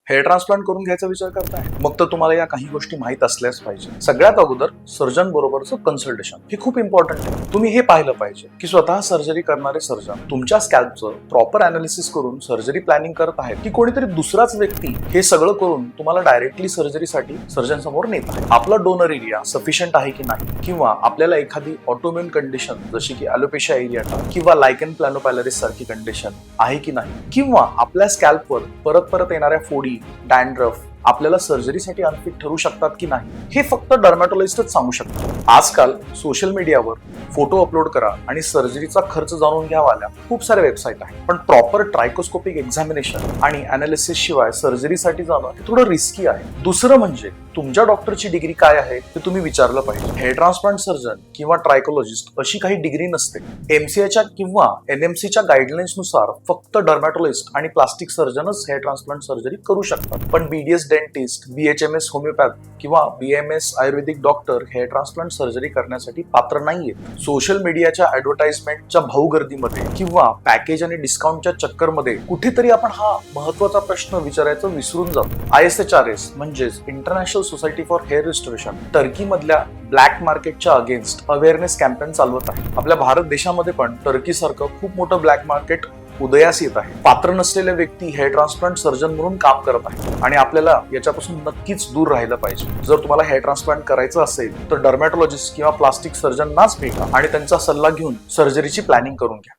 Hair transplant करून घ्यायचा विचार करताय, मग तर तुम्हाला या काही गोष्टी माहित असल्याच पाहिजे. सगळ्यात अगोदर सर्जन बरोबरचं कन्सल्टेशन हे खूप इम्पॉर्टंट आहे. तुम्ही हे पाहिलं पाहिजे की स्वतः सर्जरी करणारे सर्जन तुमच्या स्कॅल्पचं प्रॉपर अनालिसिस करून सर्जरी प्लॅनिंग करत आहेत की कोणीतरी दुसराच व्यक्ती हे सगळं करून तुम्हाला डायरेक्टली सर्जरीसाठी सर्जन समोर नेत आहे. आपला डोनर एरिया सफिशियंट आहे की नाही, किंवा आपल्याला एखादी ऑटोइम्यून कंडिशन जशी की ॲलोपेशिया एरियाटा किंवा लायकेन प्लॅनोपायलरिस सारखी कंडिशन आहे की नाही, किंवा आपल्या स्कॅल्पवर परत परत येणाऱ्या फोडी, डॅन्ड्रफ आपल्याला सर्जरीसाठी अनफिट ठरू शकतात की नाही, हे फक्त डर्मॅटॉलॉजिस्टच सांगू शकतात. आजकाल सोशल मीडियावर फोटो अपलोड करा आणि सर्जरीचा खर्च जाणून घ्यावाल्या खूप साऱ्या वेबसाईट आहेत, पण प्रॉपर ट्रायकोस्कोपिक एक्झामिनेशन आणि अनालिसिस शिवाय सर्जरीसाठी जाणं हे थोडं रिस्की आहे. दुसरं म्हणजे तुमच्या डॉक्टरची डिग्री काय आहे ते तुम्ही विचारलं पाहिजे. हेअर ट्रान्सप्लांट सर्जन किंवा ट्रायकोलॉजिस्ट अशी काही डिग्री नसते. एमसीआयच्या किंवा एनएमसीच्या गाईडलाईन्स नुसार फक्त डर्मॅटॉलॉजिस्ट आणि प्लास्टिक सर्जनच हेअर ट्रान्सप्लांट सर्जरी करू शकतात. पण बीडीएस डेंटिस्ट, बीएचएमएस होमिओपॅथ किंवा बीएमएस आयुर्वेदिक डॉक्टर हेअर ट्रान्सप्लांट सर्जरी करण्यासाठी पात्र नाहीयेत. सोशल मीडियाच्या ऍडव्हर्टाइजमेंटच्या भाऊगर्दीमध्ये किंवा पॅकेज आणि डिस्काउंटच्या चक्करमध्ये कुठेतरी आपण हा महत्वाचा प्रश्न विचारायचं विसरून जातो. ISHRS म्हणजेच international society for hair restoration Turkey मधल्या ब्लॅक मार्केटच्या अगेन्स्ट अवेअरनेस कॅम्पेन चालवत आहे. आपल्या भारत देशामध्ये पण टर्की सारखं खूप मोठं ब्लॅक मार्केट उदयास येत आहे. पात्र नसलेले व्यक्ती हेअर ट्रान्सप्लांट सर्जन म्हणून काम करत आहे आणि आपल्याला याच्यापासून नक्कीच दूर राहिलं पाहिजे. जर तुम्हाला हेअर ट्रान्सप्लांट करायचं असेल तर डर्मॅटॉलॉजिस्ट किंवा प्लास्टिक सर्जननाच भेटा आणि त्यांचा सल्ला घेऊन सर्जरीची प्लॅनिंग करून घ्या.